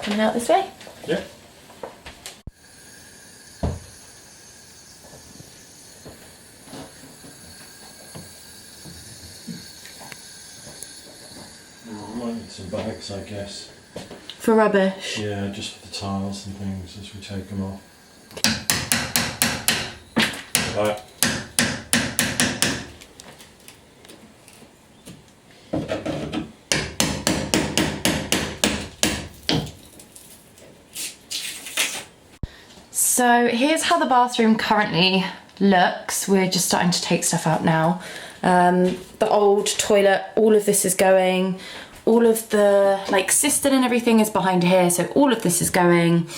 coming out this way? Yeah. Might need some bags, I guess. For rubbish? Yeah, just for the tiles and things as we take them off. Right. So here's how the bathroom currently looks. We're just starting to take stuff out now. The old toilet, all of this is going. All of the like cistern and everything is behind here, so all of this is going.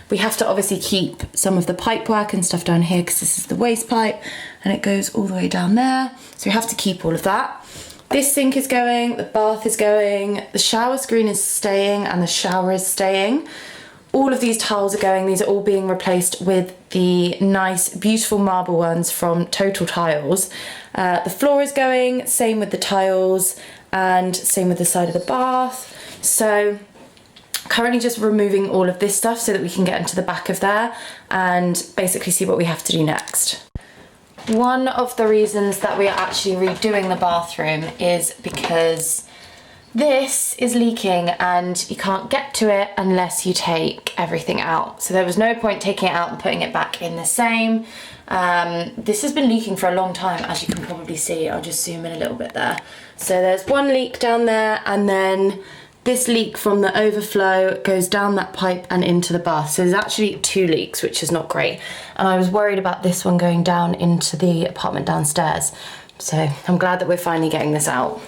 We have to obviously keep some of the pipe work and stuff down here because this is the waste pipe and it goes all the way down there. So we have to keep all of that. This sink is going, the bath is going, the shower screen is staying and the shower is staying. All of these tiles are going. These are all being replaced with the nice, beautiful marble ones from Total Tiles. The floor is going, same with the tiles, and same with the side of the bath. So currently just removing all of this stuff so that we can get into the back of there and basically see what we have to do next. One of the reasons that we are actually redoing the bathroom is because this is leaking and you can't get to it unless you take everything out. So there was no point taking it out and putting it back in the same. This has been leaking for a long time, as you can probably see. I'll just zoom in a little bit there. So there's one leak down there, and then this leak from the overflow goes down that pipe and into the bath. So there's actually 2 leaks, which is not great. And I was worried about this one going down into the apartment downstairs. So I'm glad that we're finally getting this out.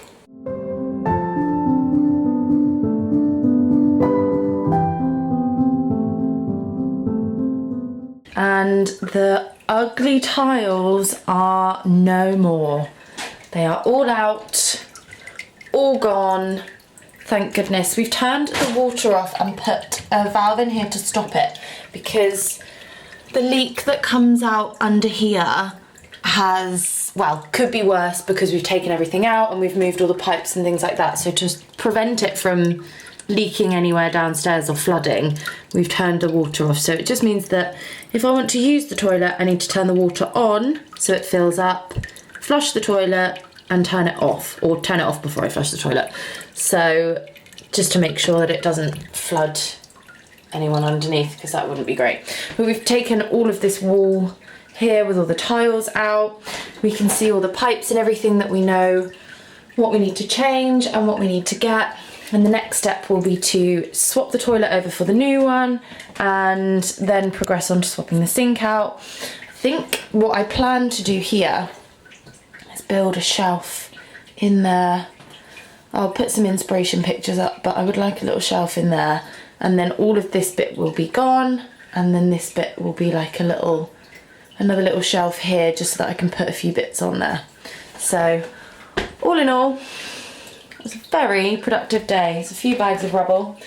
And the ugly tiles are no more. They are all out, all gone. Thank goodness. We've turned the water off and put a valve in here to stop it because the leak that comes out under here has, well, could be worse because we've taken everything out and we've moved all the pipes and things like that. So to prevent it from leaking anywhere downstairs or flooding, we've turned the water off. So it just means that if I want to use the toilet, I need to turn the water on so it fills up, flush the toilet and turn it off, or turn it off before I flush the toilet. So just to make sure that it doesn't flood anyone underneath, because that wouldn't be great. But we've taken all of this wall here with all the tiles out. We can see all the pipes and everything that we know what we need to change and what we need to get. And the next step will be to swap the toilet over for the new one and then progress on to swapping the sink out. I think what I plan to do here is build a shelf in there. I'll put some inspiration pictures up, but I would like a little shelf in there. And then all of this bit will be gone. And then this bit will be like another little shelf here just so that I can put a few bits on there. So all in all, it was a very productive day. There's a few bags of rubble.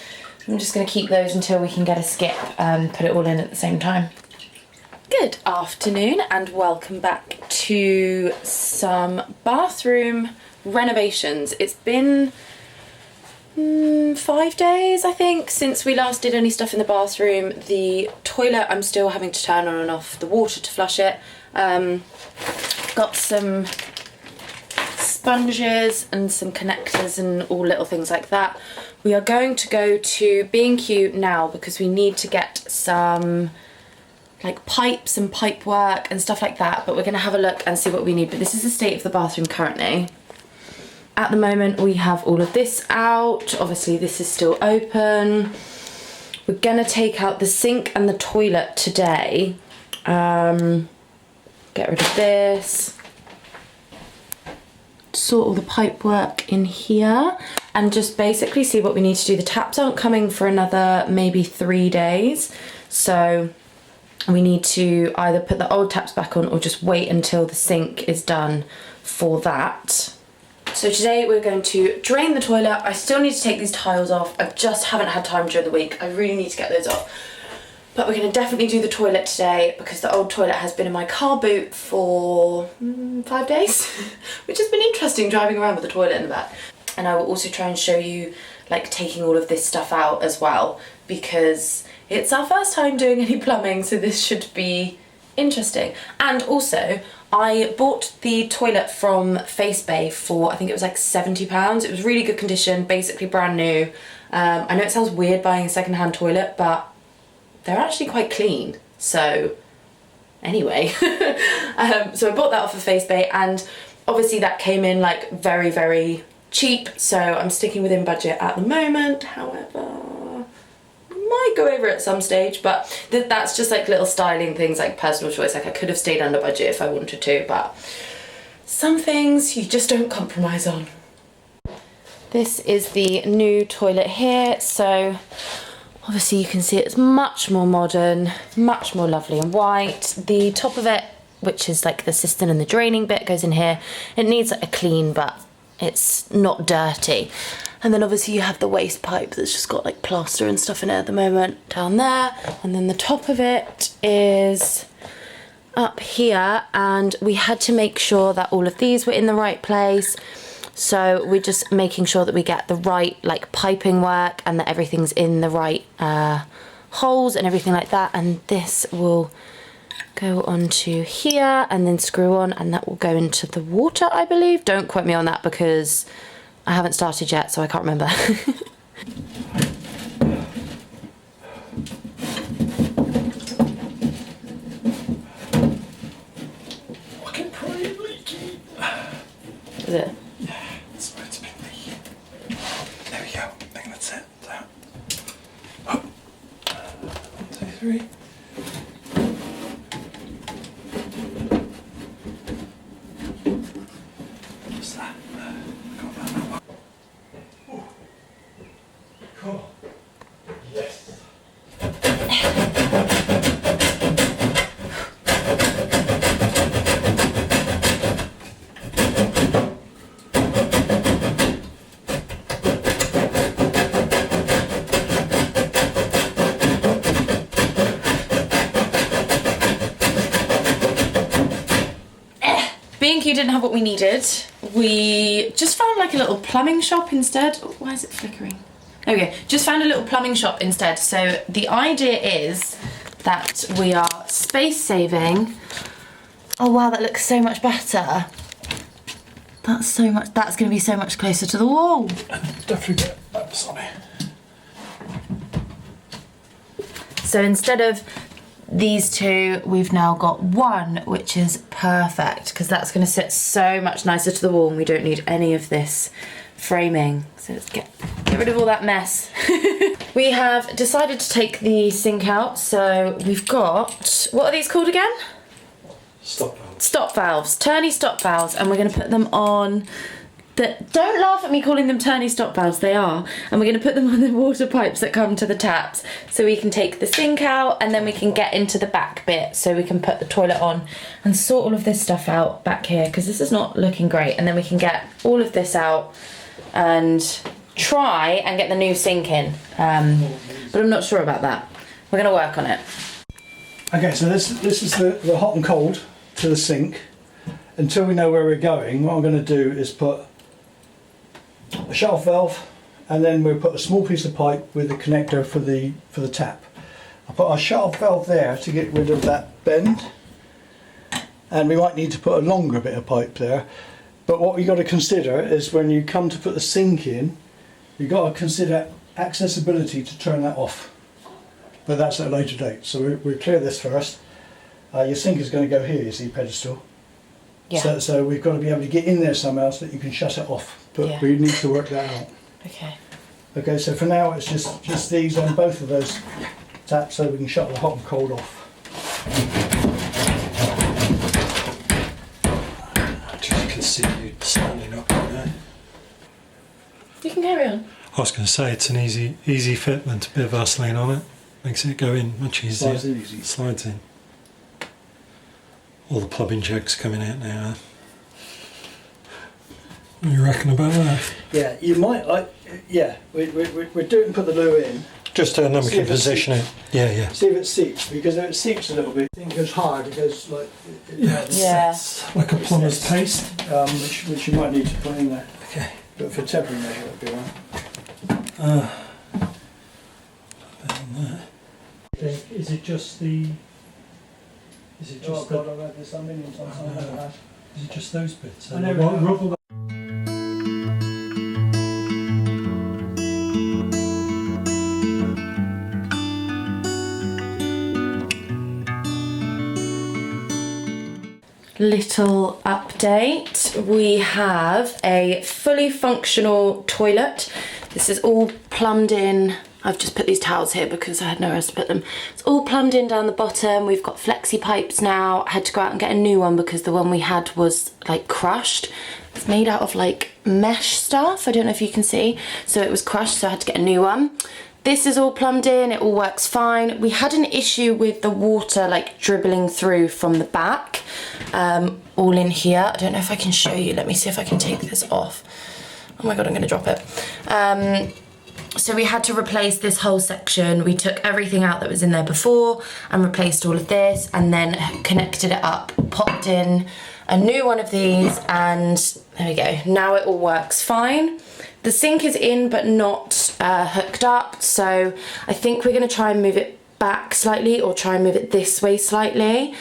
I'm just going to keep those until we can get a skip and put it all in at the same time. Good afternoon and welcome back to some bathroom renovations. It's been 5 days, I think, since we last did any stuff in the bathroom. The toilet, I'm still having to turn on and off the water to flush it. Got some sponges and some connectors and all little things like that. We are going to go to B&Q now because we need to get some like pipes and pipe work and stuff like that, but we're going to have a look and see what we need. But this is the state of the bathroom currently. At the moment we have all of this out. Obviously this is still open. We're going to take out the sink and the toilet today. Get rid of this. Sort all the pipe work in here and just basically see what we need to do. The taps aren't coming for another maybe 3 days, so we need to either put the old taps back on or just wait until the sink is done for that. So today we're going to drain the toilet. I still need to take these tiles off. I just haven't had time during the week. I really need to get those off. But we're going to definitely do the toilet today because the old toilet has been in my car boot for 5 days, which has been interesting driving around with the toilet in the back. And I will also try and show you like taking all of this stuff out as well, because it's our first time doing any plumbing, so this should be interesting. And also, I bought the toilet from FaceBay for, I think it was like £70. It was really good condition, basically brand new. I know it sounds weird buying a second-hand toilet, but they're actually quite clean. So anyway, so I bought that off of FaceBay, and obviously that came in like very, very cheap. So I'm sticking within budget at the moment. However, might go over at some stage, but that's just like little styling things, like personal choice. Like I could have stayed under budget if I wanted to, but some things you just don't compromise on. This is the new toilet here, so obviously you can see it's much more modern, much more lovely and white. The top of it, which is like the cistern and the draining bit, goes in here. It needs like a clean, but it's not dirty. And then obviously you have the waste pipe that's just got like plaster and stuff in it at the moment down there. And then the top of it is up here, and we had to make sure that all of these were in the right place. So we're just making sure that we get the right like piping work and that everything's in the right holes and everything like that. And this will go onto here and then screw on, and that will go into the water, I believe. Don't quote me on that because I haven't started yet, so I can't remember. Fucking pretty leaky. Is it? Yeah, that's where it's been leaking. There we go. I think that's it. That. Oh. 1, 2, 3. What's that? Got that one. Ooh. Cool. Yes. B&Q didn't have what we needed. We just found like a little plumbing shop instead. Oh, why is it flickering? There we go. Just found a little plumbing shop instead. So the idea is that we are space saving. Oh wow, that looks so much better. That's going to be so much closer to the wall. Don't forget that, sorry. So instead of these two, we've now got one, which is perfect because that's going to sit so much nicer to the wall, and we don't need any of this framing. So let's get rid of all that mess. We have decided to take the sink out, so we've got, what are these called again? Stop valves. Stop valves, turny stop valves, and we're going to put them on don't laugh at me calling them turny stop valves, they are. And we're going to put them on the water pipes that come to the taps, so we can take the sink out and then we can get into the back bit, so we can put the toilet on and sort all of this stuff out back here, because this is not looking great. And then we can get all of this out and try and get the new sink in, but I'm not sure about that. We're going to work on it. Okay, so this is the hot and cold to the sink. Until we know where we're going, what I'm going to do is put a shut-off valve, and then we'll put a small piece of pipe with a connector for the tap. I'll put our shut-off valve there to get rid of that bend, and we might need to put a longer bit of pipe there. But what we've got to consider is when you come to put the sink in, you've got to consider accessibility to turn that off. But that's at a later date, so we'll clear this first. Your sink is going to go here, you see, pedestal. Yeah. So we've got to be able to get in there somehow so that you can shut it off. But Yeah. we need to work that out. Okay. Okay, so for now it's just these on both of those taps so we can shut the hot and cold off. I just consider you standing up in there. You can carry on. I was going to say it's an easy fitment, a bit of Vaseline on it. Makes it go in much easier. Slides in easy. Slides in. All the plumbing jokes coming out now. What do you reckon about that? Yeah, you might like. Yeah, we're doing put the loo in. Just and then we See can if it position it. Yeah, yeah. See if it seeps, because if it seeps a little bit, the thing goes hard. It goes like. Yeah. It's like a plumber's paste. Which you might need to put in there. Okay. But for temporary measure, that'd be all right. Is it just the? Is it just the? I've read this a million times. Is it just those bits? I know. Rubber. Little update. We have a fully functional toilet. This is all plumbed in. I've just put these towels here because I had nowhere else to put them. It's all plumbed in down the bottom. We've got flexi pipes now. I had to go out and get a new one because the one we had was like crushed. It's made out of like mesh stuff. I don't know if you can see. So it was crushed, so I had to get a new one. This is all plumbed in, it all works fine. We had an issue with the water like dribbling through from the back, all in here. I don't know if I can show you. Let me see if I can take this off. Oh my God, I'm gonna drop it. So we had to replace this whole section. We took everything out that was in there before and replaced all of this and then connected it up, popped in a new one of these, and there we go. Now it all works fine. The sink is in but not hooked up, so I think we're gonna try and move it back slightly or try and move it this way slightly.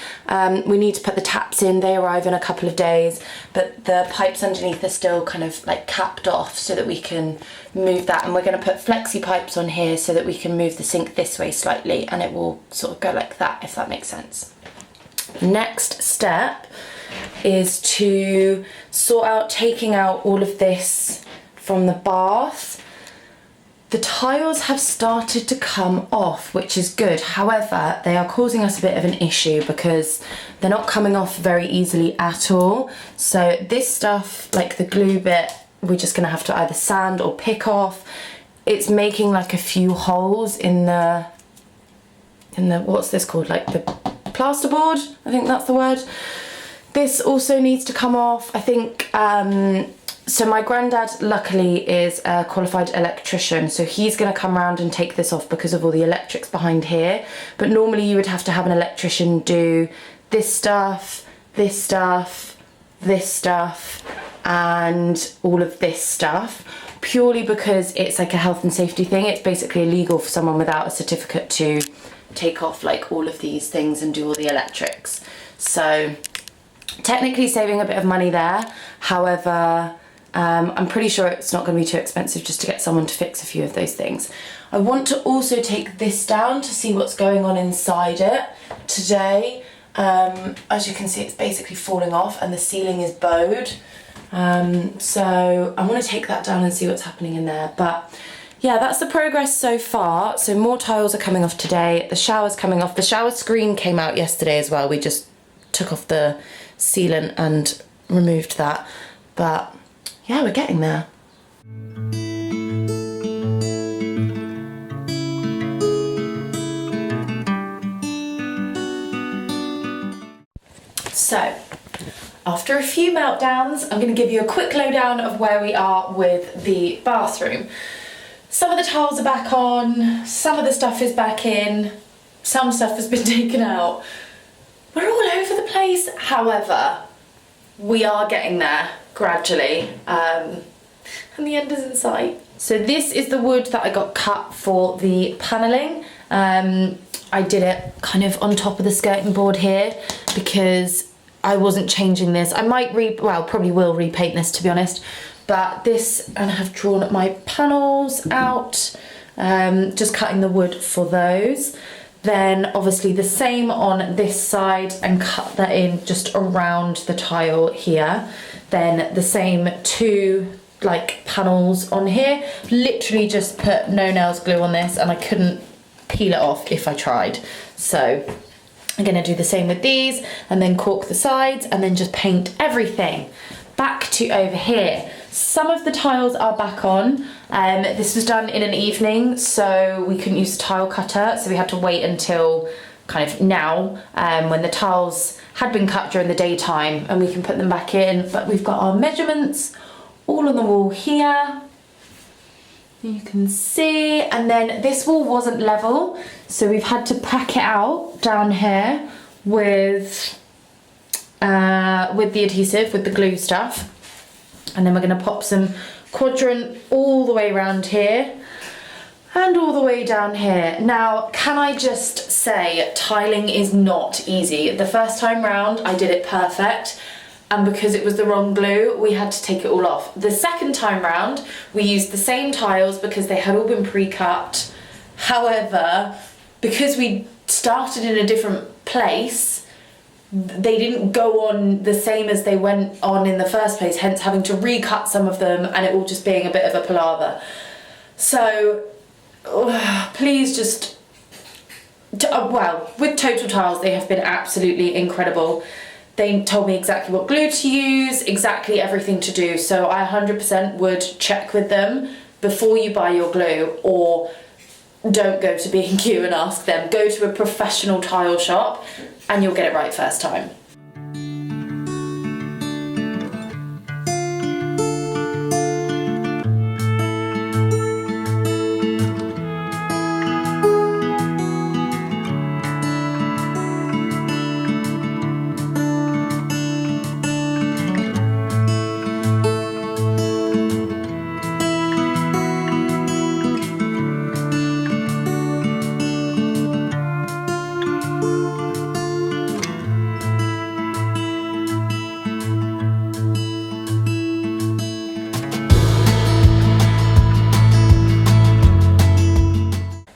We need to put the taps in. They arrive in a couple of days, but the pipes underneath are still kind of like capped off so that we can move that, and we're going to put flexi pipes on here so that we can move the sink this way slightly and it will sort of go like that, if that makes sense. Next step is to sort out taking out all of this from the bath. The tiles have started to come off, which is good. However, they are causing us a bit of an issue because they're not coming off very easily at all. So this stuff, like the glue bit, we're just gonna have to either sand or pick off. It's making like a few holes in the, what's this called? Like the plasterboard, I think that's the word. This also needs to come off. I think, so my granddad luckily is a qualified electrician, so he's going to come around and take this off because of all the electrics behind here. But normally you would have to have an electrician do this stuff, this stuff, this stuff, and all of this stuff, purely because it's like a health and safety thing. It's basically illegal for someone without a certificate to take off like all of these things and do all the electrics. So technically saving a bit of money there. However, I'm pretty sure it's not going to be too expensive just to get someone to fix a few of those things. I want to also take this down to see what's going on inside it today. As you can see, it's basically falling off and the ceiling is bowed. So I want to take that down and see what's happening in there. But yeah, that's the progress so far. So more tiles are coming off today. The shower's coming off. The shower screen came out yesterday as well. We just took off the sealant and removed that. But yeah, we're getting there. So, after a few meltdowns, I'm going to give you a quick lowdown of where we are with the bathroom. Some of the tiles are back on, some of the stuff is back in, some stuff has been taken out. We're all over the place, however, we are getting there gradually, and the end is in sight. So this is the wood that I got cut for the panelling. I did it kind of on top of the skirting board here because I wasn't changing this. I might probably will repaint this, to be honest, but this, and I have drawn my panels out, just cutting the wood for those. Then obviously the same on this side and cut that in just around the tile here. Then the same two like panels on here. Literally just put no nails glue on this and I couldn't peel it off if I tried. So I'm gonna do the same with these and then caulk the sides and then just paint everything. Back to over here. Some of the tiles are back on. This was done in an evening, so we couldn't use a tile cutter, so we had to wait until kind of now, when the tiles had been cut during the daytime, and we can put them back in. But we've got our measurements all on the wall here. You can see, and then this wall wasn't level, so we've had to pack it out down here with the adhesive, with the glue stuff. And then we're going to pop some quadrant all the way around here. And all the way down here. Now, can I just say, tiling is not easy. The first time round, I did it perfect. And because it was the wrong glue, we had to take it all off. The second time round, we used the same tiles because they had all been pre-cut. However, because we started in a different place, they didn't go on the same as they went on in the first place, hence having to recut some of them and it all just being a bit of a palaver. So, please just, well, with Total Tiles, they have been absolutely incredible. They told me exactly what glue to use, exactly everything to do, so I 100% would check with them before you buy your glue, or don't go to B&Q and ask them. Go to a professional tile shop and you'll get it right first time.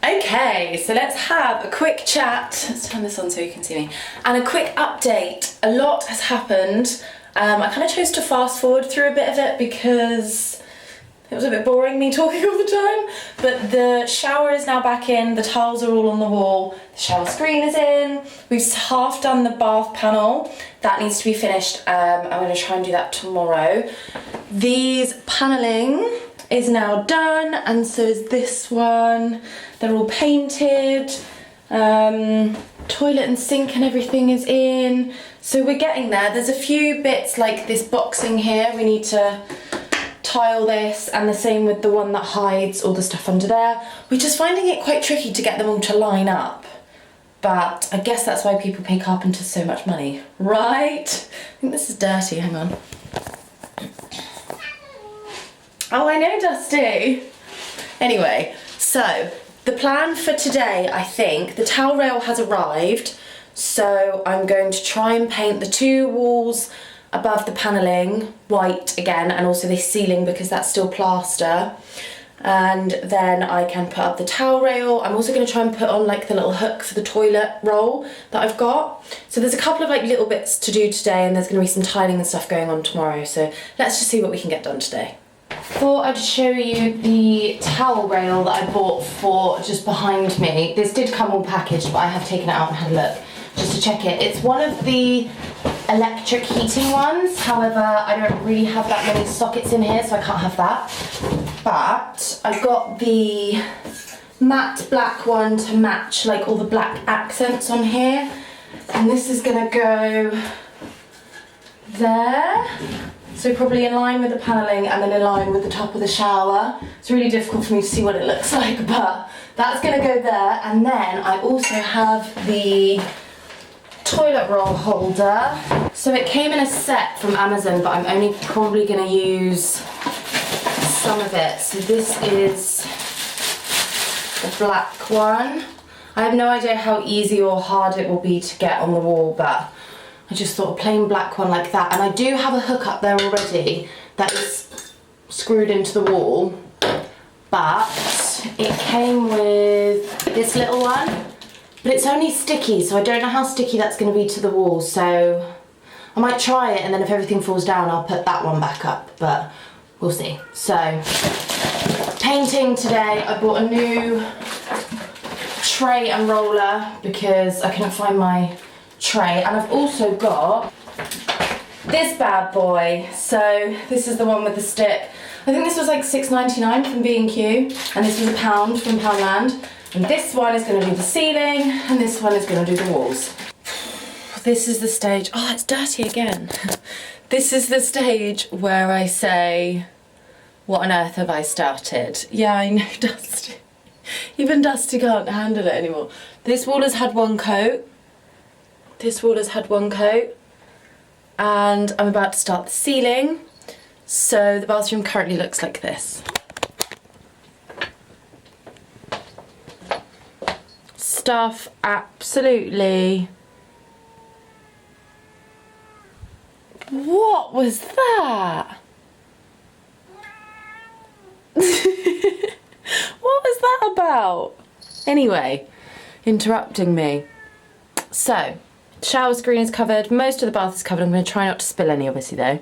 Okay, so let's have a quick chat. Let's turn this on so you can see me. And a quick update. A lot has happened. I kind of chose to fast forward through a bit of it because it was a bit boring me talking all the time. But the shower is now back in, the tiles are all on the wall, the shower screen is in. We've half done the bath panel. That needs to be finished. I'm going to try and do that tomorrow. These paneling is now done, and so is this one. They're all painted. Toilet and sink and everything is in. So we're getting there. There's a few bits like this boxing here. We need to tile this, and the same with the one that hides all the stuff under there. We're just finding it quite tricky to get them all to line up. But I guess that's why people pay carpenters so much money, right? I think this is dirty, hang on. Oh, I know, Dusty. Anyway, so the plan for today, I think, the towel rail has arrived, so I'm going to try and paint the two walls above the panelling white again, and also the ceiling because that's still plaster. And then I can put up the towel rail. I'm also going to try and put on like the little hook for the toilet roll that I've got. So there's a couple of like little bits to do today, and there's going to be some tiling and stuff going on tomorrow. So let's just see what we can get done today. Thought I'd show you the towel rail that I bought for just behind me. This did come all packaged, but I have taken it out and had a look just to check it. It's one of the electric heating ones. However, I don't really have that many sockets in here, so I can't have that. But I've got the matte black one to match like all the black accents on here. And this is gonna go there. So probably in line with the panelling and then in line with the top of the shower. It's really difficult for me to see what it looks like, but that's gonna go there. And then I also have the toilet roll holder. So it came in a set from Amazon, but I'm only probably gonna use some of it. So this is the black one. I have no idea how easy or hard it will be to get on the wall, but I just thought a plain black one like that. And I do have a hook up there already that is screwed into the wall, but it came with this little one, but it's only sticky, so I don't know how sticky that's going to be to the wall. So I might try it, and then if everything falls down, I'll put that one back up, but we'll see. So painting today, I bought a new tray and roller because I couldn't find my tray, and I've also got this bad boy. So this is the one with the stick. I think this was like $6.99 from B&Q, and this was £1 from Poundland. And this one is going to do the ceiling, and this one is going to do the walls. This is the stage. Oh, it's dirty again. This is the stage where I say, what on earth have I started? Yeah, I know, Dusty. Even Dusty can't handle it anymore. This wall has had one coat. This wall has had one coat. And I'm about to start the ceiling. So the bathroom currently looks like this. stuff absolutely... What was that? What was that about? Anyway, interrupting me. So, shower screen is covered, most of the bath is covered. I'm going to try not to spill any, obviously, though.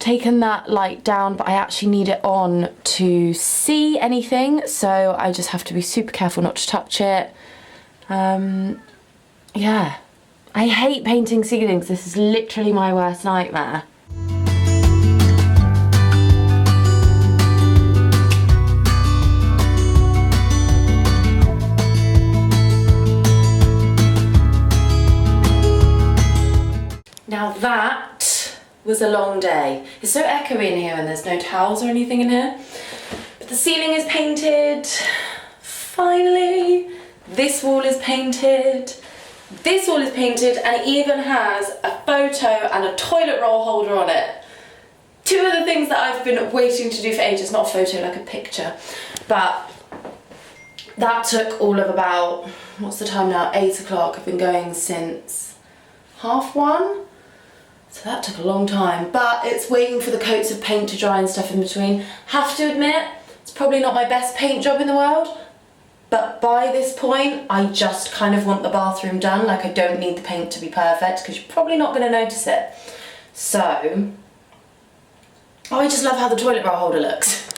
Taken that light down, but I actually need it on to see anything, so I just have to be super careful not to touch it. Yeah. I hate painting ceilings. This is literally my worst nightmare. Now that was a long day. It's so echoey in here and there's no towels or anything in here. But the ceiling is painted, finally. This wall is painted. This wall is painted and it even has a photo and a toilet roll holder on it. Two of the things that I've been waiting to do for ages, not a photo, like a picture. But that took all of about, what's the time now? 8 o'clock. I've been going since 1:30. So that took a long time, but it's waiting for the coats of paint to dry and stuff in between. Have to admit, it's probably not my best paint job in the world, but by this point, I just kind of want the bathroom done. Like, I don't need the paint to be perfect because you're probably not going to notice it. So, oh, I just love how the toilet roll holder looks.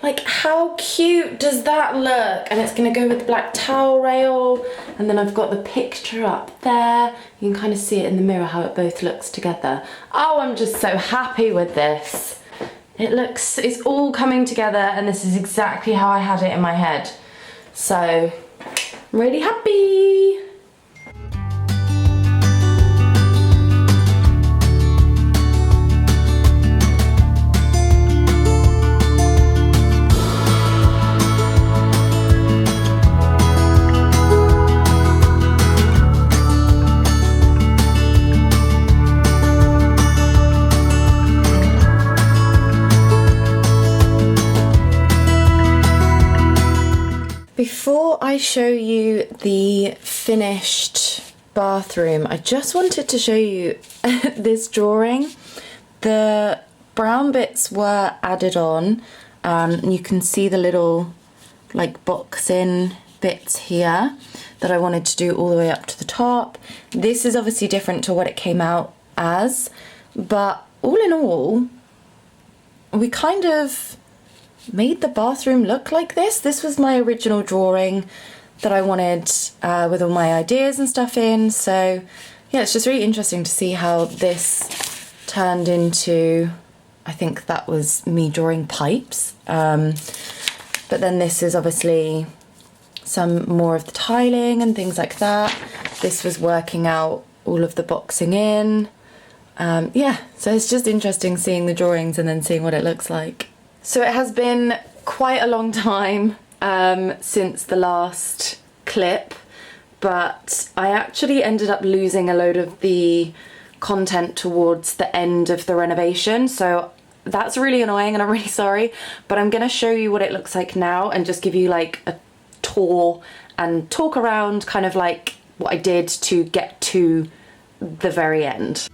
Like, how cute does that look? And it's gonna go with the black towel rail. And then I've got the picture up there. You can kind of see it in the mirror how it both looks together. Oh, I'm just so happy with this. It's all coming together and this is exactly how I had it in my head. So, I'm really happy. Before I show you the finished bathroom, I just wanted to show you this drawing. The brown bits were added on. You can see the little like box-in bits here that I wanted to do all the way up to the top. This is obviously different to what it came out as, but all in all, we kind of made the bathroom look like this. This was my original drawing that I wanted with all my ideas and stuff in. So yeah, it's just really interesting to see how this turned into, I think that was me drawing pipes. But then this is obviously some more of the tiling and things like that. This was working out all of the boxing in. Yeah, so it's just interesting seeing the drawings and then seeing what it looks like. So it has been quite a long time since the last clip, but I actually ended up losing a load of the content towards the end of the renovation, so that's really annoying and I'm really sorry, but I'm gonna show you what it looks like now and just give you like a tour and talk around kind of like what I did to get to the very end.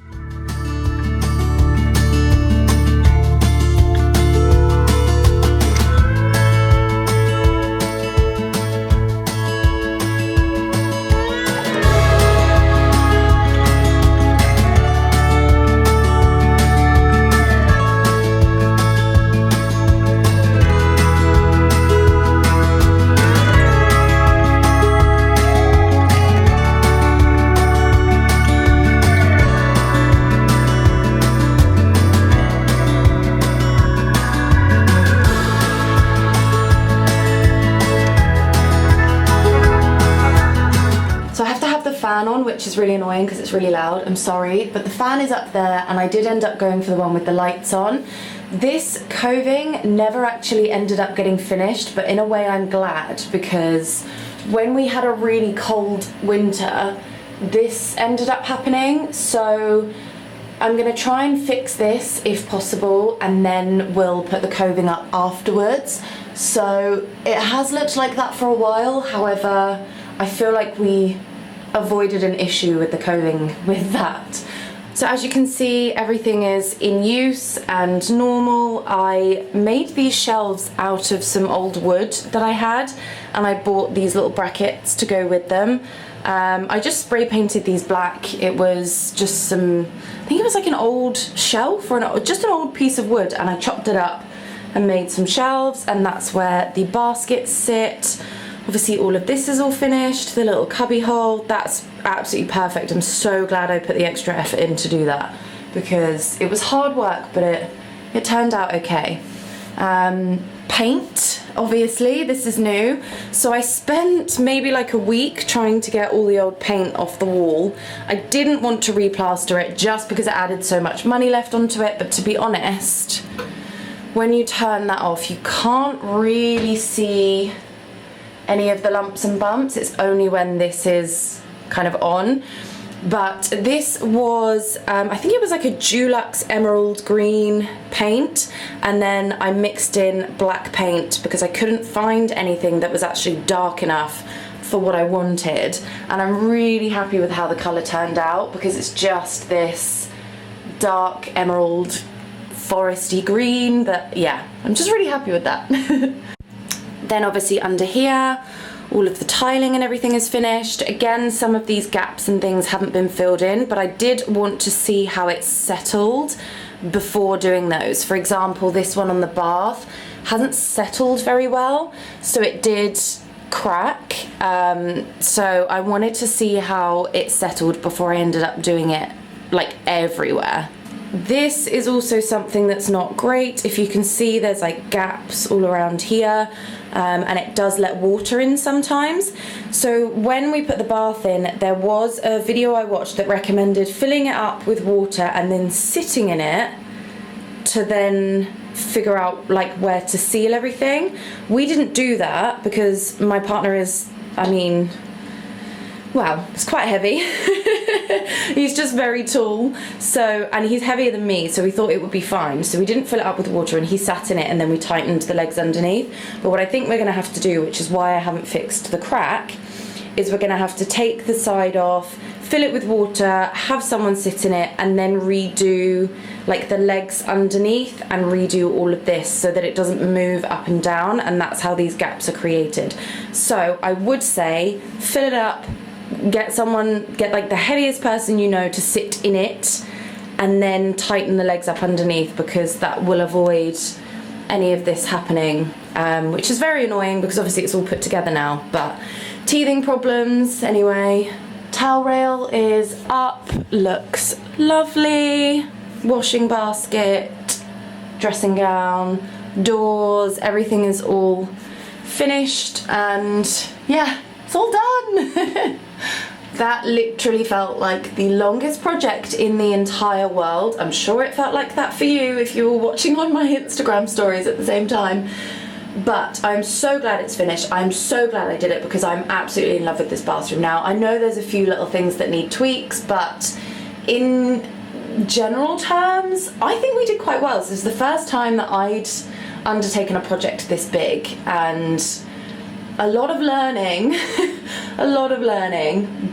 On, which is really annoying because it's really loud, I'm sorry, but the fan is up there and I did end up going for the one with the lights on. This coving never actually ended up getting finished, but in a way I'm glad, because when we had a really cold winter this ended up happening, so I'm going to try and fix this if possible and then we'll put the coving up afterwards. So it has looked like that for a while. However, I feel like we avoided an issue with the coding with that. So as you can see, everything is in use and normal. I made these shelves out of some old wood that I had, and I bought these little brackets to go with them. I just spray painted these black. It was just some, I think it was like an old shelf or just an old piece of wood, and I chopped it up and made some shelves, and that's where the baskets sit. Obviously all of this is all finished, the little cubby hole, that's absolutely perfect. I'm so glad I put the extra effort in to do that, because it was hard work, but it turned out okay. Paint, obviously, this is new. So I spent maybe like a week trying to get all the old paint off the wall. I didn't want to replaster it just because it added so much money left onto it, but to be honest, when you turn that off, you can't really see any of the lumps and bumps. It's only when this is kind of on. But this was, I think it was like a Dulux emerald green paint, and then I mixed in black paint because I couldn't find anything that was actually dark enough for what I wanted. And I'm really happy with how the colour turned out, because it's just this dark emerald foresty green that, yeah, I'm just really happy with that. Then obviously under here, all of the tiling and everything is finished. Again, some of these gaps and things haven't been filled in, but I did want to see how it's settled before doing those. For example, this one on the bath hasn't settled very well, so it did crack. So I wanted to see how it settled before I ended up doing it like everywhere. This is also something that's not great. If you can see, there's like gaps all around here, and it does let water in sometimes. So when we put the bath in, there was a video I watched that recommended filling it up with water and then sitting in it to then figure out like where to seal everything. We didn't do that because my partner is, I mean, well, it's quite heavy. He's just very tall, so, and he's heavier than me, so we thought it would be fine. So we didn't fill it up with water, and he sat in it, and then we tightened the legs underneath. But what I think we're gonna have to do, which is why I haven't fixed the crack, is we're gonna have to take the side off, fill it with water, have someone sit in it, and then redo like the legs underneath and redo all of this so that it doesn't move up and down, and that's how these gaps are created. So I would say fill it up, get like the heaviest person you know to sit in it, and then tighten the legs up underneath, because that will avoid any of this happening, which is very annoying because obviously it's all put together now. But teething problems anyway. Towel rail is up, looks lovely. Washing basket, dressing gown, doors, everything is all finished, and yeah, it's all done. That literally felt like the longest project in the entire world. I'm sure it felt like that for you if you were watching on my Instagram stories at the same time. But I'm so glad it's finished. I'm so glad I did it, because I'm absolutely in love with this bathroom now. I know there's a few little things that need tweaks, but in general terms, I think we did quite well. This is the first time that I'd undertaken a project this big, and a lot of learning,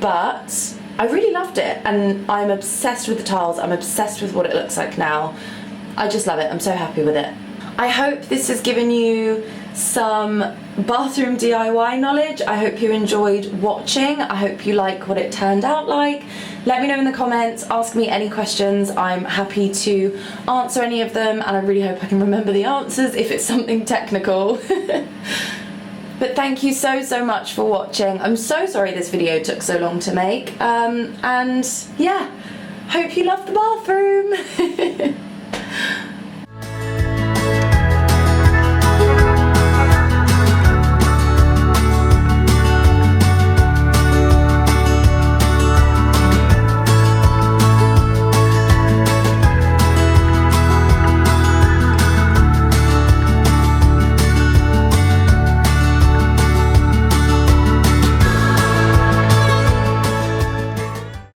but I really loved it, and I'm obsessed with the tiles. I'm obsessed with what it looks like now. I just love it. I'm so happy with it. I hope this has given you some bathroom DIY knowledge. I hope you enjoyed watching. I hope you like what it turned out like. Let me know in the comments, ask me any questions. I'm happy to answer any of them, and I really hope I can remember the answers if it's something technical. But thank you so much for watching. I'm so sorry this video took so long to make. And yeah, hope you love the bathroom.